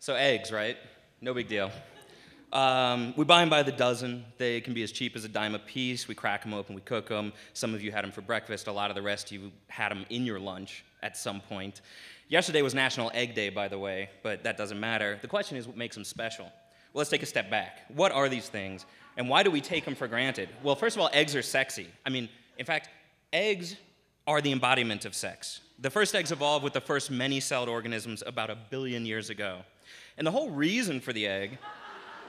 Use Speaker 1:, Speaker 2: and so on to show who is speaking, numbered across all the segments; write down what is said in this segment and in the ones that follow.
Speaker 1: So eggs, right? No big deal. We buy them by the dozen. They can be as cheap as a dime a piece. We crack them open, we cook them. Some of you had them for breakfast. A lot of the rest of you had them in your lunch at some point. Yesterday was National Egg Day, by the way, but that doesn't matter. The question is what makes them special? Well, let's take a step back. What are these things, and why do we take them for granted? Well, first of all, eggs are sexy. I mean, in fact, eggs are the embodiment of sex. The first eggs evolved with the first many-celled organisms about 1 billion years ago. And the whole reason for the egg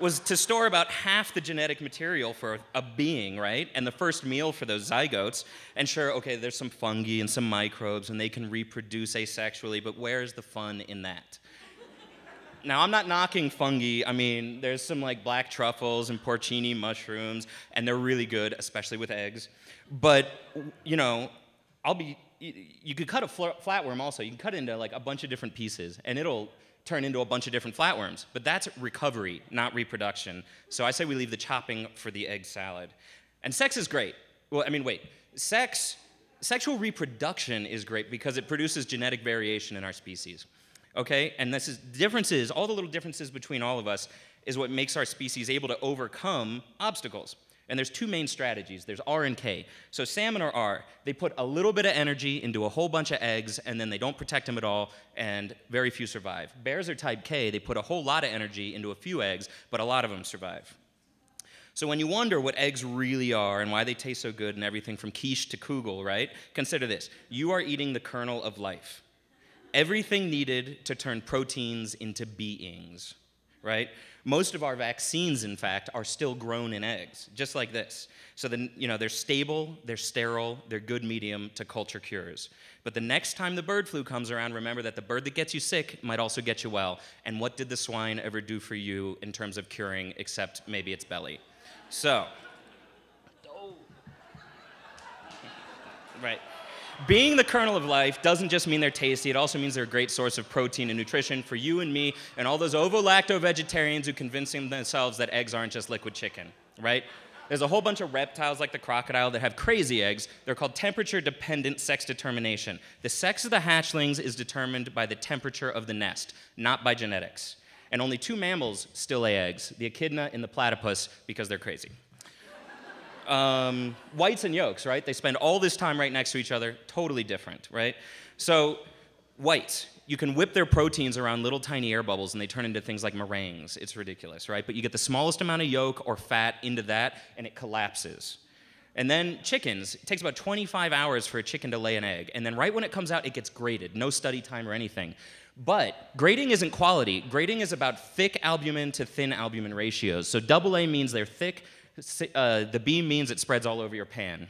Speaker 1: was to store about half the genetic material for a being, right? And the first meal for those zygotes. And sure, okay, there's some fungi and some microbes, and they can reproduce asexually, but where's the fun in that? Now, I'm not knocking fungi. I mean, there's some like black truffles and porcini mushrooms, and they're really good, especially with eggs. But, you know, you could cut a flatworm also. You can cut it into like a bunch of different pieces, and it'll turn into a bunch of different flatworms. But that's recovery, not reproduction. So I say we leave the chopping for the egg salad. And sex is great. Well, I mean, wait. Sexual reproduction is great because it produces genetic variation in our species. Okay? And all the little differences between all of us is what makes our species able to overcome obstacles. And there's two main strategies. There's R and K. So salmon are R. They put a little bit of energy into a whole bunch of eggs, and then they don't protect them at all, and very few survive. Bears are type K. They put a whole lot of energy into a few eggs, but a lot of them survive. So when you wonder what eggs really are and why they taste so good and everything from quiche to kugel, right? Consider this. You are eating the kernel of life. Everything needed to turn proteins into beings, right? Most of our vaccines, in fact, are still grown in eggs, just like this. So then, you know, they're stable, they're sterile, they're good medium to culture cures. But the next time the bird flu comes around, remember that the bird that gets you sick might also get you well. And what did the swine ever do for you in terms of curing, except maybe its belly? So, right. Being the kernel of life doesn't just mean they're tasty, it also means they're a great source of protein and nutrition for you and me and all those ovo-lacto vegetarians who convincing themselves that eggs aren't just liquid chicken, right? There's a whole bunch of reptiles like the crocodile that have crazy eggs. They're called temperature-dependent sex determination. The sex of the hatchlings is determined by the temperature of the nest, not by genetics. And only 2 mammals still lay eggs, the echidna and the platypus, because they're crazy. Whites and yolks, right? They spend all this time right next to each other, totally different, right? So whites, you can whip their proteins around little tiny air bubbles and they turn into things like meringues. It's ridiculous, right? But you get the smallest amount of yolk or fat into that and it collapses. And then chickens, it takes about 25 hours for a chicken to lay an egg. And then right when it comes out, it gets grated. No study time or anything. But grading isn't quality. Grading is about thick albumin to thin albumin ratios. So AA means they're thick. The B means it spreads all over your pan.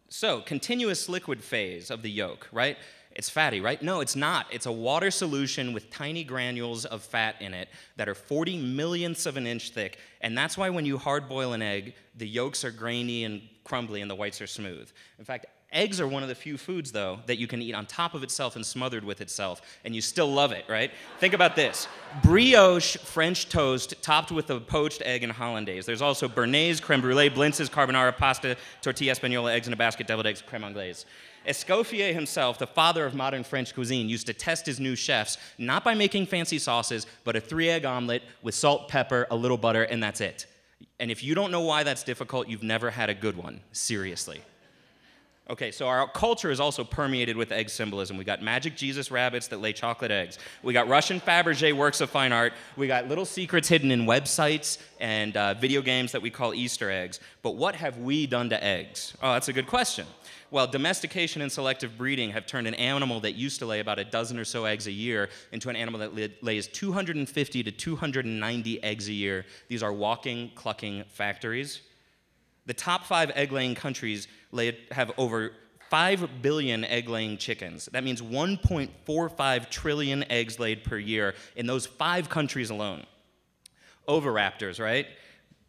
Speaker 1: So, continuous liquid phase of the yolk, right? It's fatty, right? No, it's not. It's a water solution with tiny granules of fat in it that are 40 millionths of an inch thick. And that's why when you hard boil an egg, the yolks are grainy and crumbly and the whites are smooth. In fact, eggs are one of the few foods, though, that you can eat on top of itself and smothered with itself, and you still love it, right? Think about this. Brioche French toast topped with a poached egg and hollandaise. There's also béarnaise, crème brûlée, blintzes, carbonara, pasta, tortilla española, eggs in a basket, deviled eggs, crème anglaise. Escoffier himself, the father of modern French cuisine, used to test his new chefs, not by making fancy sauces, but a 3-egg omelet with salt, pepper, a little butter, and that's it. And if you don't know why that's difficult, you've never had a good one. Seriously. Okay, so our culture is also permeated with egg symbolism. We got magic Jesus rabbits that lay chocolate eggs. We got Russian Fabergé works of fine art. We got little secrets hidden in websites and video games that we call Easter eggs. But what have we done to eggs? Oh, that's a good question. Well, domestication and selective breeding have turned an animal that used to lay about a dozen or so eggs a year into an animal that lays 250 to 290 eggs a year. These are walking, clucking factories. The top 5 egg-laying countries have over 5 billion egg-laying chickens. That means 1.45 trillion eggs laid per year in those 5 countries alone. Oviraptors, right?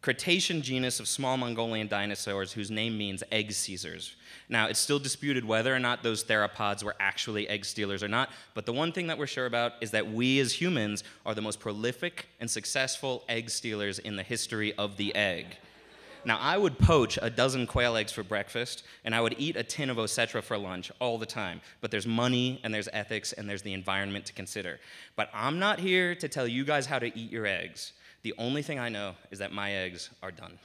Speaker 1: Cretaceous genus of small Mongolian dinosaurs whose name means egg seizers. Now, it's still disputed whether or not those theropods were actually egg stealers or not, but the one thing that we're sure about is that we as humans are the most prolific and successful egg stealers in the history of the egg. Now, I would poach a dozen quail eggs for breakfast, and I would eat a tin of Osetra for lunch all the time. But there's money, and there's ethics, and there's the environment to consider. But I'm not here to tell you guys how to eat your eggs. The only thing I know is that my eggs are done.